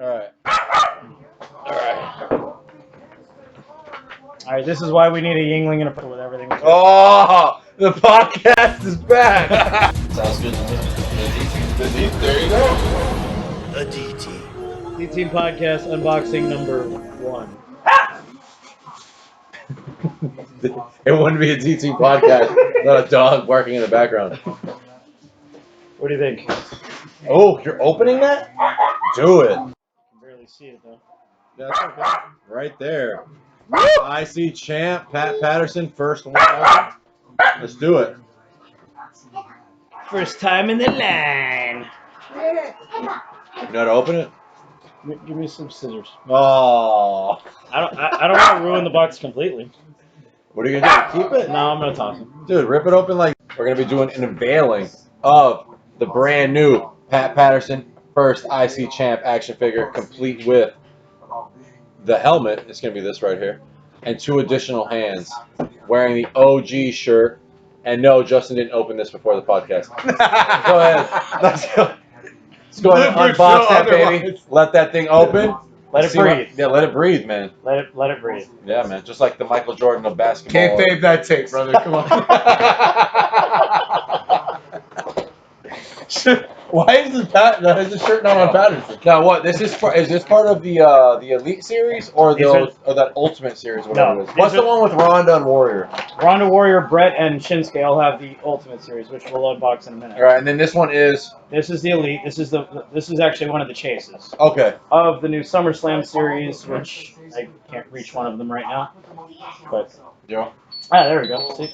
Alright. Alright, this is why we need a Yingling and a with everything. Oh, the podcast is back. Sounds good to me. There you go. The DT. DTeamPodcast unboxing number 1. It wouldn't be a DT podcast without a dog barking in the background. What do you think? Oh, you're opening that? Do it. I can barely see it though. That's okay. Right there. IC champ, Pat Patterson, first one ever. Let's do it. First time in the line. You know how to open it? Give me some scissors. Oh. I don't want to ruin the box completely. What are you gonna do? Keep it? No, I'm gonna toss it. Dude, rip it open like we're gonna be doing an unveiling of the brand new Pat Patterson first IC champ action figure, complete with the helmet. It's gonna be this right here, and 2 additional hands, wearing the OG shirt. And no, Justin didn't open this before the podcast. Go ahead. Let's go. Let's go ahead and unbox that baby. Let that thing open. Let it breathe. Yeah, let it breathe, man. Let it breathe. Yeah, man. Just like the Michael Jordan of basketball. Can't fave that tape, brother. Come on. Why is the shirt not on Patterson? Now what? Is this part of the Elite series or that Ultimate series? Whatever No, it is. What's the one with Ronda and Warrior? Ronda, Warrior, Brett, and Shinsuke all have the Ultimate Series, which we'll unbox in a minute. All right, and then this one is This is the Elite. This is actually one of the chases okay. of the new SummerSlam series, which I can't reach one of them right now. But Yeah. there we go. See?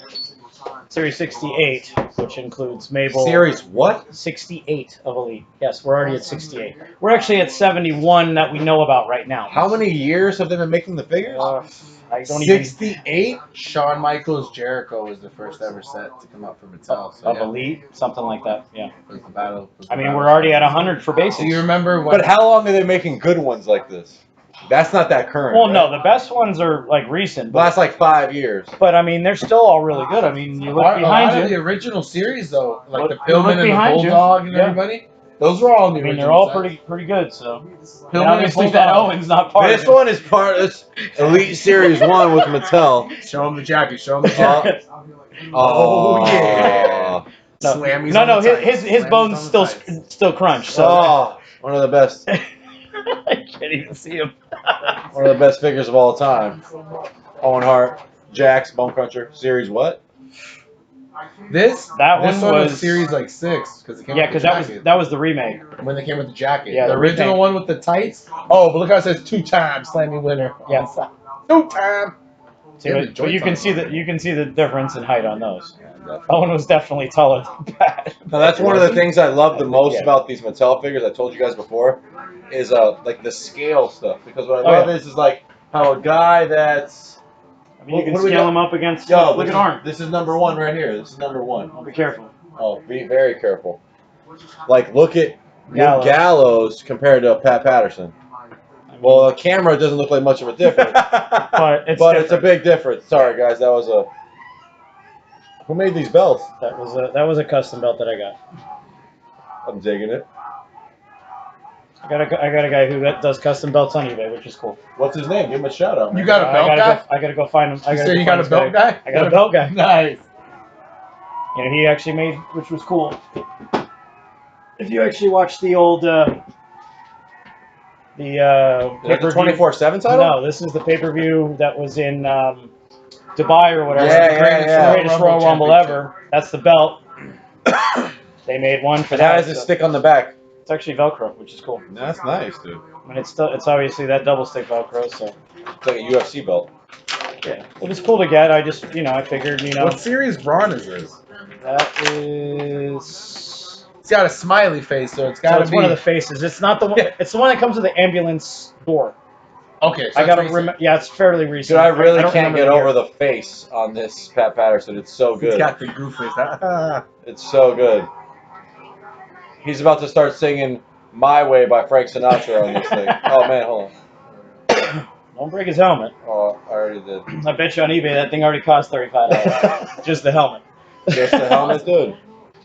Series 68, which includes Mabel. Series what? 68 of Elite. Yes, we're already at 68. We're actually at 71 that we know about right now. How many years have they been making the figures? I don't even 68. Shawn Michaels Jericho was the first ever set to come up for Mattel. So of yeah, Elite, something like that. Yeah. was the battle. I mean, we're already at 100 for basics. Do you remember when? But how long are they making good ones like this? That's not that current. Well, right? no, the best ones are like recent. Last like 5 years. But I mean, they're still all really good. I mean, you look a lot of behind the you. original series though, like Look- the you look Pillman and the behind you. Bulldog and Yeah. everybody, those were all in the I mean, original they're all sets. pretty good. So, Pillman and and obviously that Bulldog. Owen's not part This of it. one is part of this Elite Series 1 with Mattel. Show him the jacket. Show him the jacket. Oh, yeah. No, Slammies no, on no, the tights. his Slammies bones on the still tights. still crunch. So Oh, one of the best. I can't even see him. One of the best figures of all time. Owen Hart, Jax, Bone Cruncher, series what? That this one was was series like 6 because it came Yeah, with the because jacket. that was the remake. When they came with the jacket. Yeah, the the original remake. one with the tights. Oh, but look how it says 2-time Slammy winner. Yeah. 2-time. See, Yeah, the but you joints can on see them. you can see the difference in height on those. Yeah, definitely. Owen was definitely taller than Pat. Now that's one of the things I love the most Yeah. about these Mattel figures. I told you guys before, is like the scale stuff. Because what I Oh, love yeah. is like how a guy that's I mean, you can What do we scale got? them up against. yo, Look at Arn. This is number 1 right here. This is number 1. Be careful. Oh, be very careful. Like look at Gallows. Gallows compared to Pat Patterson. I mean, Well, the camera doesn't look like much of a difference. but it's But it's a different. big difference. Sorry, guys. That was a. Who made these belts? That was a custom belt that I got. I'm digging it. I got a guy who does custom belts on eBay, which is cool. What's his name? Give him a shout out. You got a belt guy? I gotta go find him. You said you got a belt guy? I got a belt guy. Nice. You know, he actually made, which was cool. If you actually watch the old Is that the pay-per-view. 24/7 title? No, this is the pay-per-view that was in Dubai or whatever. Yeah, the yeah, yeah. greatest Royal Rumble ever. That's the belt. They made one for It that. has a so stick on the back. it's actually Velcro, which is cool. That's nice, dude. I mean, it's obviously that double stick Velcro, so It's like a UFC belt. yeah, it was cool to get. I just, I figured, What series Braun is this? that is. It's got a smiley face, so it's So got to it's be. one of the faces. It's not the one. It's the one that comes with the ambulance door. Okay, so I gotta that's remember. Yeah, it's fairly recent. Dude, I really don't can't remember get the year. over the face on this Pat Patterson. It's so It's good. got the goof face. It's so good. He's about to start singing My Way by Frank Sinatra on this thing. Oh, man, hold on. Don't break his helmet. Oh, I already did. I bet you on eBay that thing already cost $35. Just the helmet. Just the helmet, dude.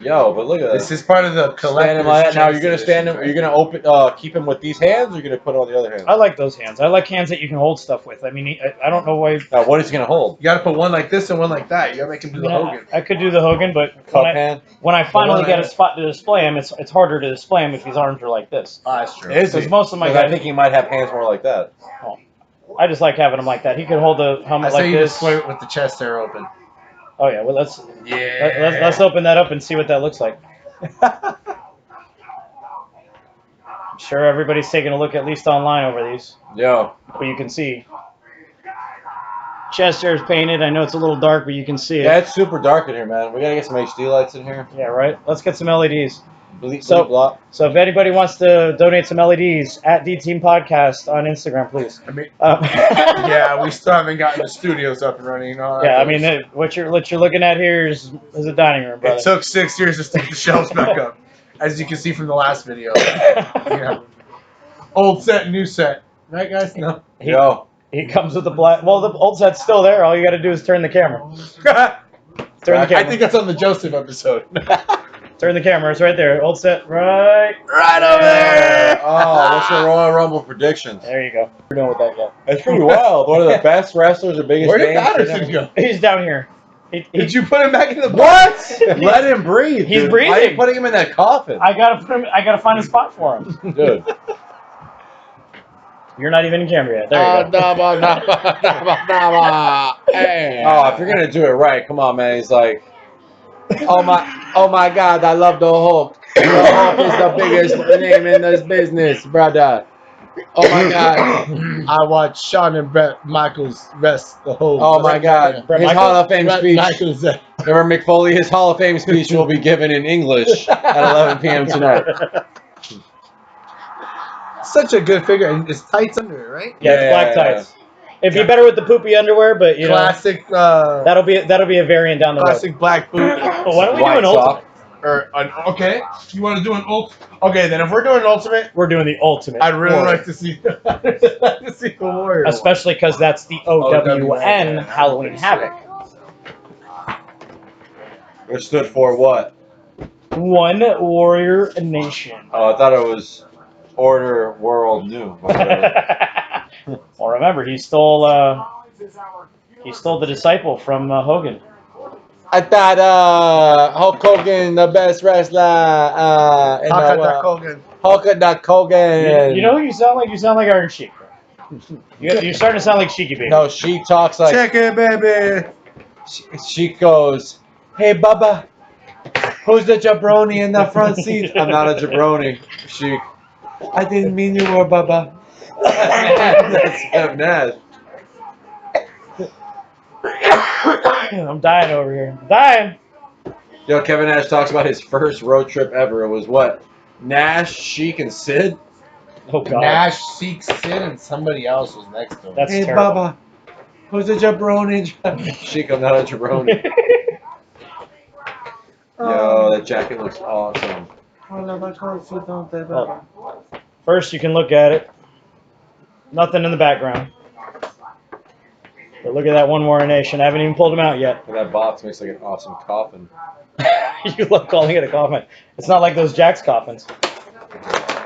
Yo, but look at This this. is part of the Stand him collector's like that. Now you're gonna choice stand him. edition, Are you gonna open? Keep him with these hands, or are you gonna put all the other hands? I like those hands. I like hands that you can hold stuff with. I mean, I don't know why. Now, what is he gonna hold? You gotta put one like this and one like that. You gotta make him do the Hogan. I could do the Hogan, but Cup hand. when I finally one get I- a spot to display him, it's harder to display him if his arms are like this. Oh, that's true. Is Because he? most of my 'Cause I guys, think he might have hands more like that. I just like having him like that. He could hold the I helmet say like you this. display it with the chest there open. Oh yeah, well let's Yeah. open that up and see what that looks like. I'm sure everybody's taking a look at least online over these, Yo, but you can see. Chest hair is painted. I know it's a little dark, but you can see it. yeah, it's super dark in here, man. We gotta get some HD lights in here. Yeah, right. Let's get some LEDs. Bleep, So- bleep, blop. So if anybody wants to donate some LEDs at DTeamPodcast on Instagram, please. I mean, Um, yeah, we still haven't gotten the studios up and running. And all that Yeah, I goes. mean what you're looking at here is a dining room, brother. It took 6 years to stick the shelves back up, as you can see from the last video. Yeah. Old set, new set. Right, guys? No. Yo, He comes with the black. Well, the old set's still there. All you got to do is turn the camera. Turn the camera. I think that's on the Joseph episode. Turn the camera. It's right there. Old set right. Right over there. oh, what's your Royal Rumble predictions? There you go. We're done with that yet. That's pretty wild. One of the best wrestlers, the biggest Where did names. Patterson go? He's down here. Did you put him back in the box? What? Let him breathe. He's dude. Why are you breathing. putting him in that coffin? I gotta put him. I gotta find a spot for him. Dude. You're not even in camera yet. There you go. Oh, if you're gonna do it right, come on, man. He's like, oh my God, I love the Hulk. The Hulk is the biggest name in this business, brother. Oh my God. I watched Shawn and Brett Michaels rest the whole. Oh my God. Brett His Michaels? Hall of Fame Brett speech. Michaels. Remember Mick Foley? His Hall of Fame speech will be given in English at 11 p.m. tonight. Such a good figure, and it's tights under it, right? Yeah, it's black tights. It'd be better with the poopy underwear, but you know Classic. that'll be a variant down the road. Classic black boot. Well, why don't we White do an ultimate? sock. Or okay, you want to do an ult? Okay, then if we're doing an ultimate, We're doing the ultimate. I'd really Warrior. like to see. I'd like to see the Warrior. Especially because that's the OWN Halloween Havoc. Which stood for what? One Warrior Nation. Oh, I thought it was Order World New. Well, remember, he stole the disciple from Hogan. I thought Hulk Hogan, the best wrestler. Hogan. Hulk Hogan. You know who you sound like? You sound like Iron Sheik. You're starting to sound like Sheiky Baby. No, she talks like. Check it, baby. She goes, hey, Bubba, who's the jabroni in the front seat? I'm not a jabroni. She, I didn't mean you were, Bubba. That's Kevin Nash. I'm dying over here. I'm dying. Yo, Kevin Nash talks about his first road trip ever. It was what? Nash, Sheik, and Sid? Oh, God. Nash, Sheik, Sid, and somebody else was next to him. That's Hey, terrible. Bubba, who's the jabroni? Sheik, I'm not a jabroni. Yo, that jacket looks awesome. Well, first, you can look at it. Nothing in the background. But look at that One Warrior Nation. I haven't even pulled him out yet. That box makes like an awesome coffin. You love calling it a coffin. It's not like those Jack's coffins.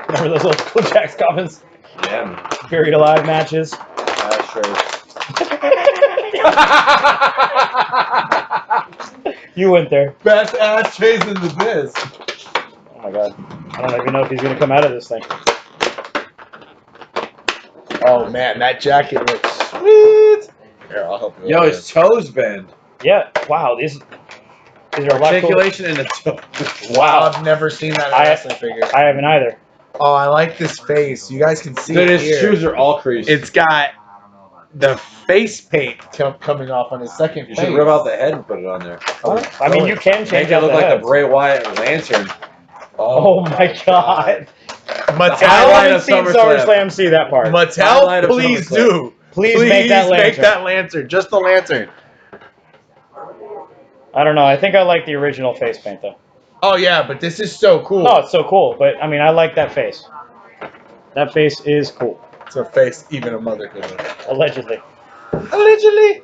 Remember those old school Jack's coffins? Yeah, man. Buried alive matches. Ashtrays. You went there. Best ashtrays in the biz. Oh my God. I don't even know if he's going to come out of this thing. Oh man, that jacket looks sweet. Here, I'll help you. Yo, his toes bend. Yeah. Wow. These are a lot cool. Articulation in the toe. Wow. I've never seen that in a I- wrestling figure. I haven't either. Oh, I like this face. You guys can see Dude, it his here. shoes are all creased. It's got the face paint coming off on his second You face. should rip out the head and put it on there. I mean, you can Make change it out look the like heads. the Bray Wyatt lantern. Oh my God. Mattel, I highlight haven't of seen SummerSlam. SummerSlam see that part. Highlight Mattel, of please SummerSlam. do. Please make that lantern. lantern. Just the lantern. I don't know. I think I like the original face paint though. Oh yeah, but this is so cool. No, it's so cool. But I mean, I like that face. That face is cool. It's a face even a mother could have. Allegedly. Allegedly.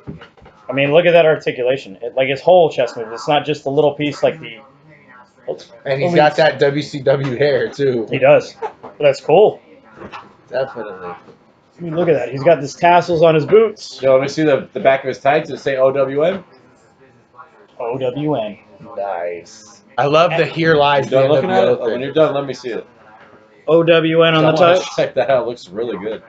I mean, look at that articulation. Like his whole chest move. It's not just the little piece like the And he's got that WCW hair too. He does. That's cool. Definitely. I mean, look at that. He's got these tassels on his boots. Yo, let me see the back of his tights. Does it say OWN? OWN. Nice. I love the here lies You the done looking at it? NWO When thing. you're done, let me see it. OWN on the I wanna tights. check that out. It looks really good.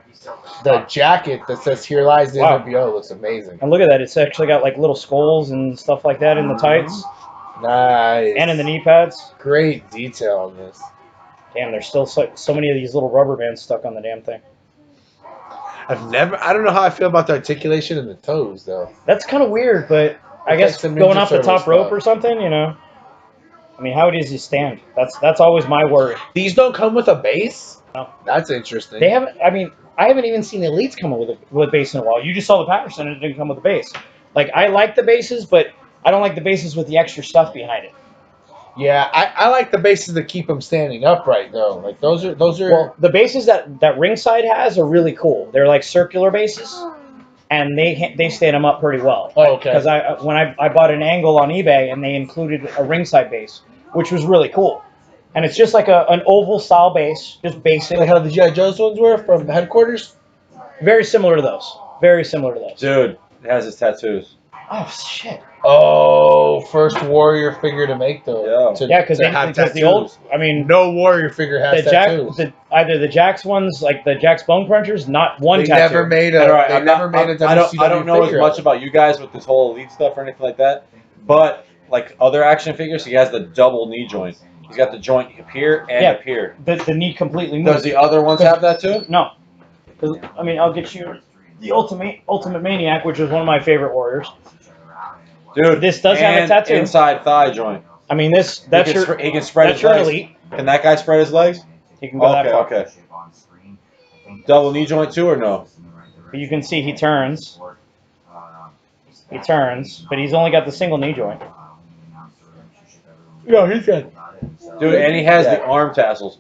The jacket that says here lies the Wow. NWO looks amazing. And look at that. It's actually got like little skulls and stuff like that in the tights Nice. and in the knee pads. Great detail on this. Damn, there's still so many of these little rubber bands stuck on the damn thing. I don't know how I feel about the articulation in the toes though. That's kind of weird, but I It's guess like some going Ninja off the top Turtle rope stuff. or something, you know. I mean, how does he stand? That's always my worry. These don't come with a base? No. That's interesting. They haven't. I mean, I haven't even seen the elites come up with base in a while. You just saw the Patterson and it didn't come with a base. Like I like the bases, but I don't like the bases with the extra stuff behind it. Yeah, I like the bases that keep them standing upright though. Like those are Well, the bases that Ringside has are really cool. They're like circular bases, and they stand them up pretty well. Oh, okay. Because when I bought an angle on eBay and they included a Ringside base, which was really cool. And it's just like an oval style base, just basic. like how the G.I. Joe's ones were from headquarters. Very similar to those. Very similar to those. Dude, it has his tattoos. Oh shit. Oh, first Warrior figure to make though. Yeah. Yeah, because have the old. tattoos. I mean, No Warrior figure has tattoos. either the Jax ones, like the Jax Bone Crunchers, not one They tattoo. never made a. All right, They I'm never not- made a I'm- WCW I don't know as figure. much about you guys with this whole elite stuff or anything like that, but like other action figures, he has the double knee joint. He's got the joint up here and Yeah. up here. The knee completely moves. Does the other ones have that too? No. 'Cause, I mean, I'll get you the Ultimate Maniac, which is one of my favorite warriors. Dude, This does have a and tattoo. inside thigh joint. I mean, that's he can, your he can spread that's his your legs. elite. Can that guy spread his legs? He can go that Okay, far. okay. Double knee joint too or no? But you can see he turns. He turns, but he's only got the single knee joint. No, he's got. Dude, and he has the arm tassels.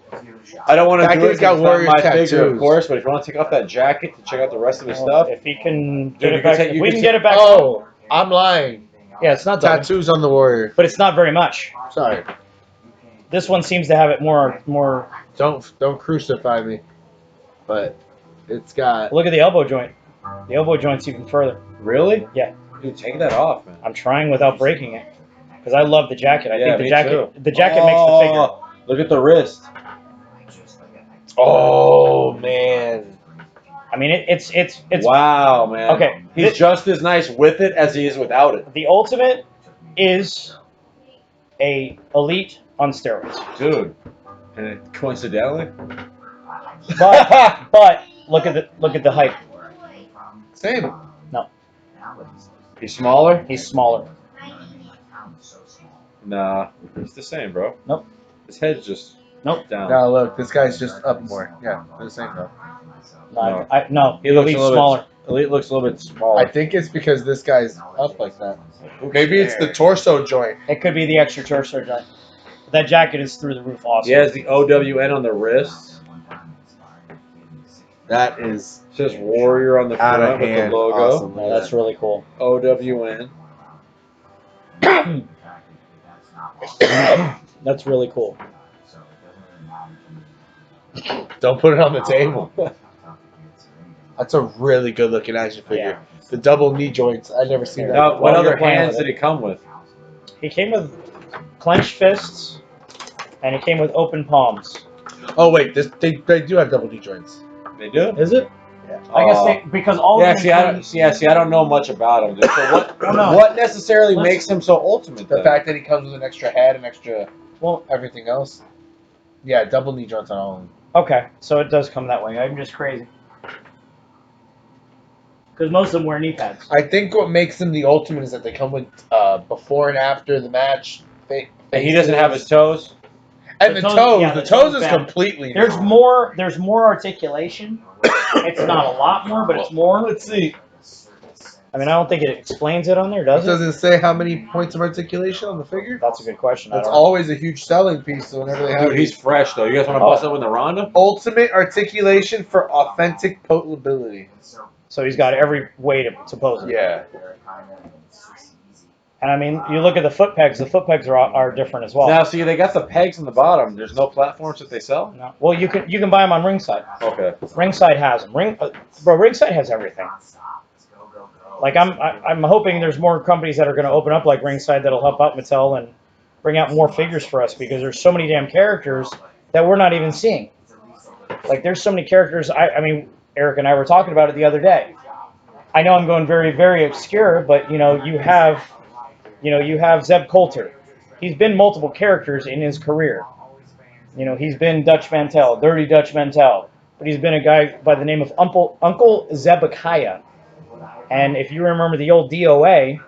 I don't want to That do it kid's 'cause got it's not Warriors my figure, of tattoos. course, but if you want to take off that jacket to check out the rest of his Well, stuff, if he can Dude, get you it back, can take- you we can can get take- it back. Oh, I'm lying. Yeah, it's not double, Tattoos on the Warrior. but it's not very much. Sorry. This one seems to have it more. Don't crucify me. But it's got. Look at the elbow joint. The elbow joint's even further. really? Yeah. Dude, take that off, man. I'm trying without breaking it because I love the jacket. I Yeah, think me the jacket too. the jacket makes the figure. Oh, look at the wrist. Oh man. I mean, it's Wow, man. Okay, He's just as nice with it as he is without it. the Ultimate is a elite on steroids. Dude. And it, coincidentally? But look at the height. Same. He's smaller? He's smaller. Nah. He's the same, bro. Nope. His head's just Nope. down. Now look, this guy's just up more. Yeah, they're the same though. No, He looks Elite's a little smaller. bit. Elite looks a little bit smaller. I think it's because this guy's up like that. Maybe it's the torso joint. It could be the extra torso joint. That jacket is through the roof. Awesome. He has the OWN on the wrist. That is It says Warrior on the out front of with the hand. logo. Awesome. No, that's really cool. OWN. That's really cool. Don't put it on the table. That's a really good looking action figure. The double knee joints. I've never seen that. Now, what While other you're playing hands with did he come with? He came with clenched fists, and he came with open palms. Oh wait, they do have double knee joints. They do? Is it? I guess because all Yeah, of them see, I don't know much about him. Dude. So what, Well, no. what necessarily Let's- makes him so ultimate? The then? fact that he comes with an extra head and extra Well, everything else. Yeah, double knee joints on all of them. okay, so it does come that way. I'm just crazy. Because most of them wear knee pads. I think what makes them the ultimate is that they come with before and after the match. And he doesn't have his toes. And The the toes- toes. yeah, the the toes toes is bad. completely. There's more articulation. It's not a lot more, but it's more. Let's see. I mean, I don't think it explains it on there, does Does it? it say how many points of articulation on the figure? That's a good question. I That's don't know. always a huge selling piece. So whenever they have Dude, he's fresh though. You guys want to bust up with the Ronda? ultimate articulation for authentic potability. So he's got every way to pose it. Yeah. And I mean, you look at the foot pegs. The foot pegs are different as well. Now, see, they got the pegs in the bottom. There's no platforms that they sell. No. Well, you can buy them on Ringside. Okay. Ringside has them. Ringside has everything. Like I'm hoping there's more companies that are going to open up like Ringside that'll help out Mattel and bring out more figures for us because there's so many damn characters that we're not even seeing. Like there's so many characters. I mean, Eric and I were talking about it the other day. I know I'm going very, very obscure, but you have Zeb Coulter. He's been multiple characters in his career. He's been Dutch Mantel, Dirty Dutch Mantel, but he's been a guy by the name of Uncle Zebekiah. And if you remember the old DOA,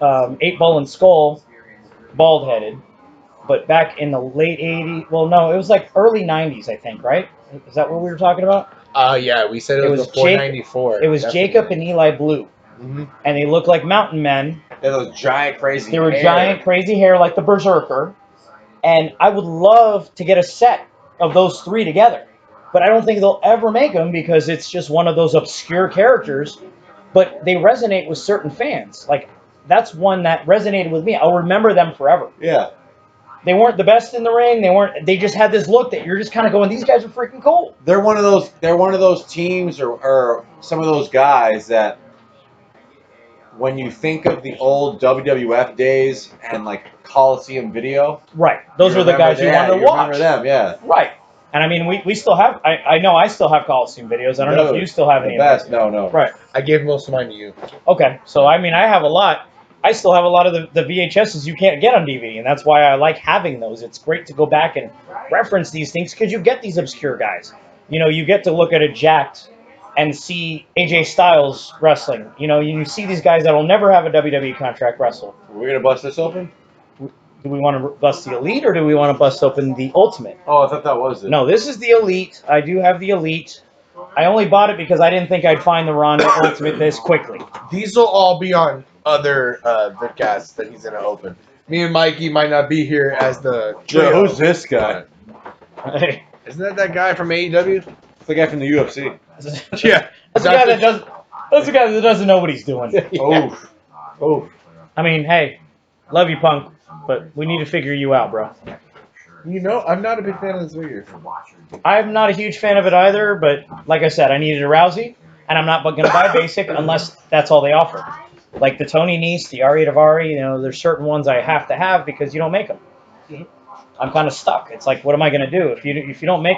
8-Ball and Skull, bald-headed, but back in the late 80s, well, no, it was like early 90s, I think, right? Is that what we were talking about? Yeah, we said it was before 94. It was definitely. Jacob and Eli Blue. Mm-hmm. And they looked like mountain men. They had those giant, crazy They were giant, crazy hair like the Berserker. And I would love to get a set of those three together. But I don't think they'll ever make them because it's just one of those obscure characters. But they resonate with certain fans. Like, that's one that resonated with me. I'll remember them forever. Yeah. They weren't the best in the ring. They just had this look that you're just kind of going, these guys are freaking cool. They're one of those teams or some of those guys that when you think of the old WWF days and like Coliseum video. Right. Those are the guys you want to watch. Remember them, yeah. Right. And I mean, we still have, I know I still have Coliseum videos. I don't know if you still have any of them. No. Right. I gave most of mine to you. Okay. So, I mean, I have a lot. I still have a lot of the VHSs you can't get on DVD, and that's why I like having those. It's great to go back and reference these things because you get these obscure guys. You get to look at a Jacked and see AJ Styles wrestling. You see these guys that will never have a WWE contract wrestle. We're going to bust this open? Do we want to bust the Elite or do we want to bust open the Ultimate? Oh, I thought that was it. No, this is the Elite. I do have the Elite. I only bought it because I didn't think I'd find the Ronda Ultimate this quickly. These will all be on other vidcasts that he's going to open. Me and Mikey might not be here as the trio. Yeah, who's this guy? Hey. Isn't that guy from AEW? It's the guy from the UFC. Yeah. That's the guy that doesn't know what he's doing. Yeah. Oh. I mean, hey, love you, Punk, but we need to figure you out, bro. I'm not a big fan of this figure. I'm not a huge fan of it either, but like I said, I needed a Rousey, and I'm not going to buy a basic unless that's all they offer. Like the Tony Nese, the Ari Daivari, there's certain ones I have to have because you don't make them. Mm-hmm. I'm kind of stuck. It's like, what am I going to do if you don't make?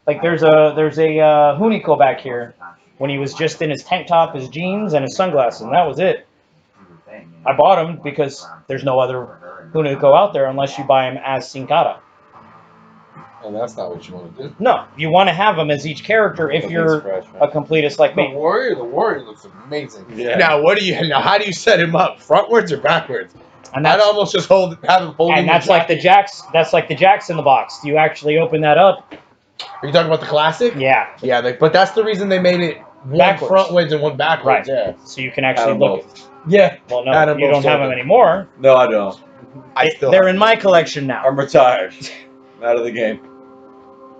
Like there's a Hunico back here when he was just in his tank top, his jeans, and his sunglasses, and that was it. I bought him because there's no other Hunico out there unless you buy him as Sin Cara. And that's not what you want to do. No, you want to have them as each character if you're a completist like me. The Warrior looks amazing. Yeah. Now, how do you set him up? Frontwards or backwards? And I'd almost just have him holding. And that's like the Jacks. That's like the Jacks in the box. You actually open that up. Are you talking about the classic? Yeah. Yeah, but that's the reason they made it one Backwards. frontwards and one backwards. Right. Yeah. So you can actually look. Yeah. Well, no, you don't have them anymore. No, I don't. They're in my collection now. I'm retired. Out of the game.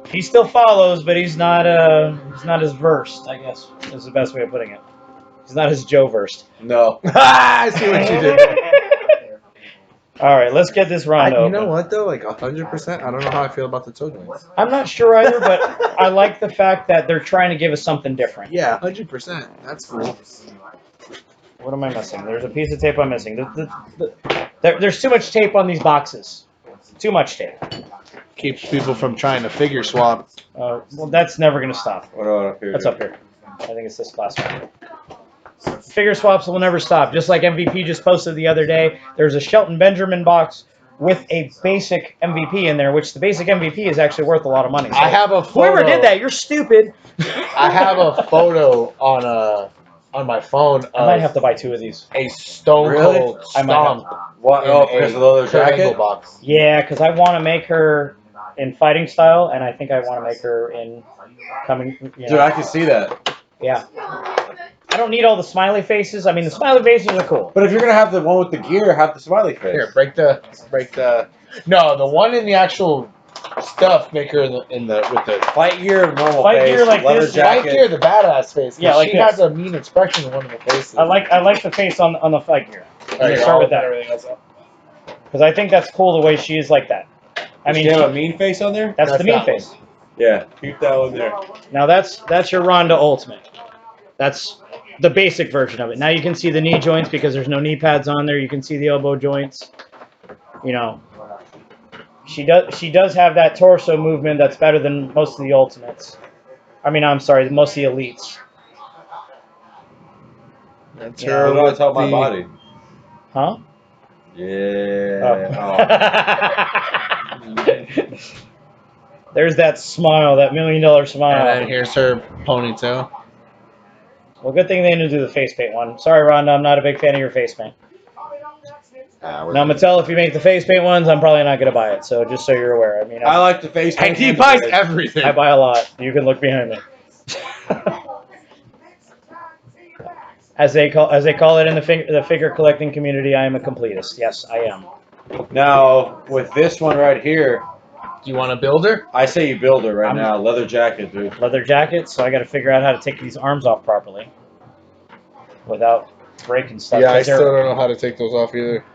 He still follows, but he's not as versed, I guess, is the best way of putting it. He's not as Joe versed. No. I see what you did. All right, let's get this round open. You know what, though? Like 100%, I don't know how I feel about the toe joints. I'm not sure either, but I like the fact that they're trying to give us something different. Yeah, 100%. That's cool. What am I missing? There's a piece of tape I'm missing. There's too much tape on these boxes. Too much tape. Keeps people from trying to figure swap. Well, that's never going to stop. What up here? That's up here. I think it's this last one. Figure swaps will never stop. Just like MVP just posted the other day, there's a Shelton Benjamin box with a basic MVP in there, which the basic MVP is actually worth a lot of money. So I have a photo. Whoever did that, you're stupid. I have a photo on my phone. I might have to buy 2 of these. A Stone Cold I might have stomp. What? Oh, because of the other jacket? Box. Yeah, because I want to make her in fighting style, and I think I want to make her in coming. Dude, I can see that. Yeah. I don't need all the smiley faces. I mean, the smiley faces are cool. But if you're gonna have the one with the gear, have the smiley face. Here, break the. No, the one in the actual stuff make her in the with the Fight gear, normal Fight face, gear like leather this, jacket. White gear, the badass face. Yeah, like she this. has a mean expression in one of the faces. I like the face on the fight gear. I'm gonna start with that because I think that's cool the way she is like that. I Does mean, she have a mean face on there? that's the That's mean that face. Yeah, keep that one there. Now that's your Ronda Ultimate. That's the basic version of it. Now you can see the knee joints because there's no knee pads on there. You can see the elbow joints. You know, she does have that torso movement that's better than most of the Ultimates. I mean, I'm sorry, most of the Elites. That's Yeah. What do I tell my body? Huh? Yeah. There's that smile, that $1 million smile. And then here's her ponytail. Well, good thing they didn't do the face paint one. Sorry, Ronda, I'm not a big fan of your face paint. Now, Mattel, if you make the face paint ones, I'm probably not going to buy it. So just so you're aware. I mean, I like the face And paint. he buys everything. I buy a lot. You can look behind me. As they call it in the figure collecting community, I am a completist. Yes, I am. Now, with this one right here, Do you want to build her? I say you build it right I'm- now. Leather jacket, dude. Leather jacket, so I got to figure out how to take these arms off properly without breaking stuff. Yeah, I 'cause they're- still don't know how to take those off either.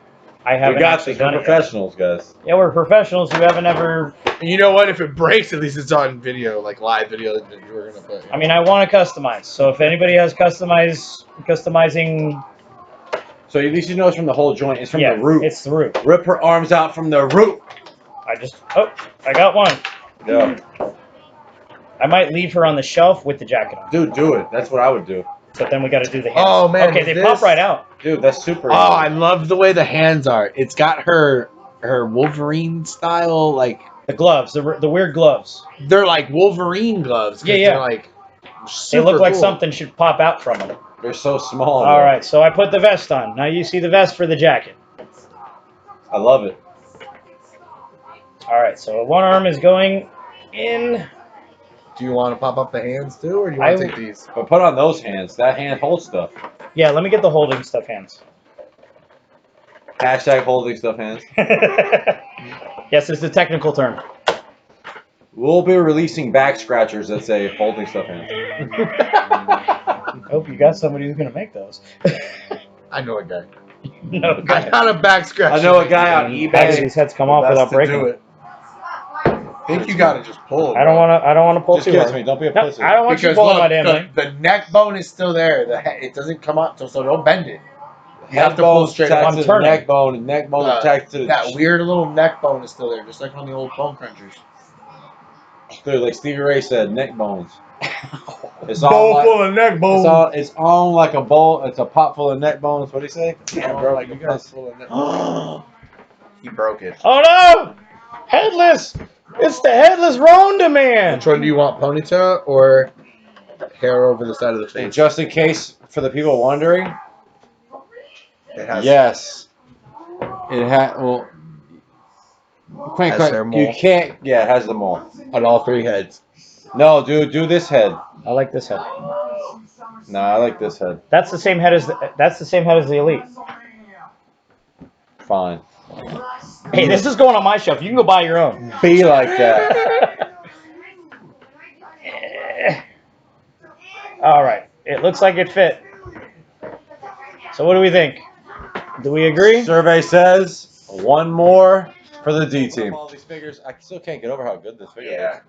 I haven't We got actually this. We're done it yet. professionals, guys. Yeah, we're professionals who haven't ever. And you know what? If it breaks, at least it's on video, like live video that we're gonna put. I mean, I want to customize. So if anybody has customizing, So at least you know it's from the whole joint. It's from yeah, the root. it's the root. Rip her arms out from the root. I got one. Yeah. I might leave her on the shelf with the jacket on. Dude, do it. That's what I would do. But then we got to do the hands. Oh, man, Okay, is they this- pop right out. Dude, that's super Oh, I love the way the hands are. It's got her Wolverine style, like The gloves, the weird gloves. they're like Wolverine gloves. 'cause Yeah. They're like They super look like cool. something should pop out from them. They're so small. All though. right, so I put the vest on. Now you see the vest for the jacket. I love it. All right, so one arm is going in. Do you want to pop up the hands too, or do you want I- to take these? But put on those hands. That hand holds stuff. Yeah, let me get the holding stuff hands. Hashtag holding stuff hands. Yes, it's the technical term. We'll be releasing back scratchers that say holding stuff hands. I hope you got somebody who's going to make those. I know a guy. No, I guy. got a back scratch. I know a guy on How do eBay. these heads come off That's without to breaking? do it. I think you gotta just pull it. I don't want to pull Just too give it to hard. me. Don't be a No, pussy. I don't want you Because pulling look, my damn thing. the neck bone is still there. It doesn't come up, so don't bend it. You have Head to pull bone straight attached up. I'm to the turning. neck bone, and neck bone attached to the That weird little neck bone is still there, just like on the old bone crunchers. Dude, like Stevie Ray said, neck bones. It's Bowl all like, full of neck bone. it's on like a bowl. It's a pot full of neck bones. What do you say? Yeah, bro, like you got full of neck. He broke it. Oh no! Headless! It's the headless Ronda man! Which one do you want, ponytail or hair over the side of the And face? just in case for the people wondering, It has yes, it had. Well, Has their mole. you can't. Yeah, it has the mole. on all three heads. No, dude, do this head. I like this head. Nah, I like this head. That's the same head as the Elite. Fine. Hey, this is going on my shelf. You can go buy your own. Be like that. All right. It looks like it fit. So what do we think? Do we agree? Survey says one more for the D team. All these figures, I still can't get over how good this figure is.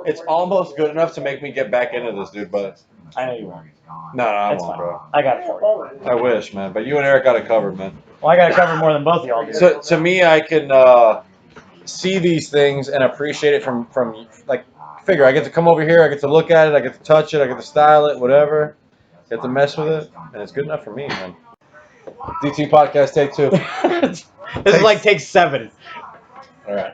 It's almost good enough to make me get back into this, dude. But I know you won't. no, I That's won't, fine. bro. I got it for you. I wish, man. But you and Eric got it covered, man. Well, I got it covered more than both of y'all do. So to me, I can see these things and appreciate it from like figure. I get to come over here, I get to look at it, I get to touch it, I get to style it, whatever. Get to mess with it, and it's good enough for me, man. DTeamPodcast, take 2. This is like take 7. All right.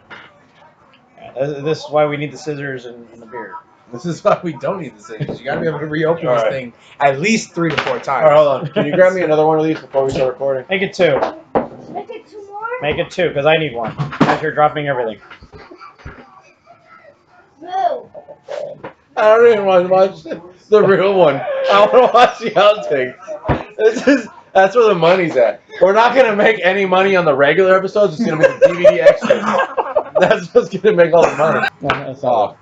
This is why we need the scissors and the beard. This is why we don't need the scissors. You gotta be able to reopen All this right. thing at least 3 to 4 times. All right, hold on. Can you grab me another one of these before we start recording? Make it 2. Make it 2 more? Make it 2, because I need one. As you're dropping everything. No. I don't even want to watch the real one. I want to watch the outtakes. That's where the money's at. We're not gonna make any money on the regular episodes. It's gonna be the DVD extras. That's what's gonna make all the money. No, that's not Oh.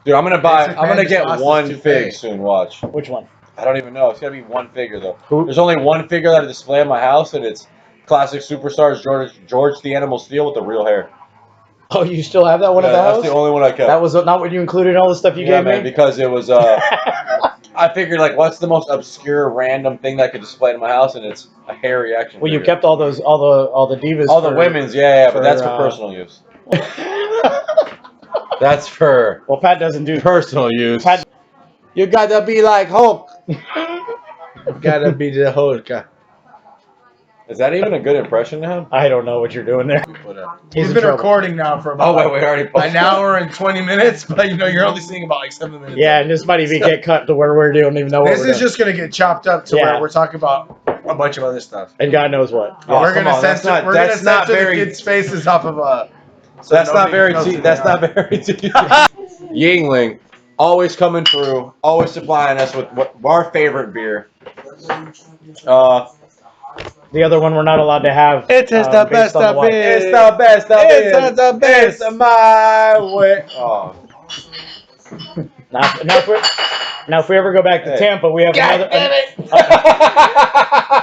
Dude, I'm gonna Basic get Madness one Sauce is fig toupee. soon. Watch. it. Which one? I don't even know. It's gotta be one figure though. Who? There's only one figure that I display in my house, and it's classic superstars George the Animal Steel with the real hair. Oh, you still have that one Yeah, at the that's house? the only one I kept. That was not what you included in all the stuff you yeah, gave man, me? because it was. I figured like, what's the most obscure, random thing that I could display in my house, and it's a hairy action. Well, you figure. kept all the divas. all the for- women's, yeah, but that's for for, personal use. That's for Well, Pat doesn't do. personal use. Pat- You gotta be like Hulk. Gotta be the Hulk. Is that even a good impression to him? I don't know what you're doing there. He's in been trouble. recording now for Oh about wait, we already. an hour and 20 minutes, but you're only seeing about like 7 minutes. Yeah, and this might even get cut to where we don't even know what This we're is doing. just gonna get chopped up to Yeah. where we're talking about a bunch of other stuff. And God knows what. Oh, we're come gonna on, that's censor. not- We're that's gonna not censor very- the kids' faces off of so That's not nobody very. knows who That's they not are. very. Yingling, always coming through, always supplying us with our favorite beer. The other one we're not allowed to have. It is the based best on the of wife. it. It's the best of It's it. the best. It's my way. Oh. Now if we ever go back to Hey. Tampa, we have God another. damn it!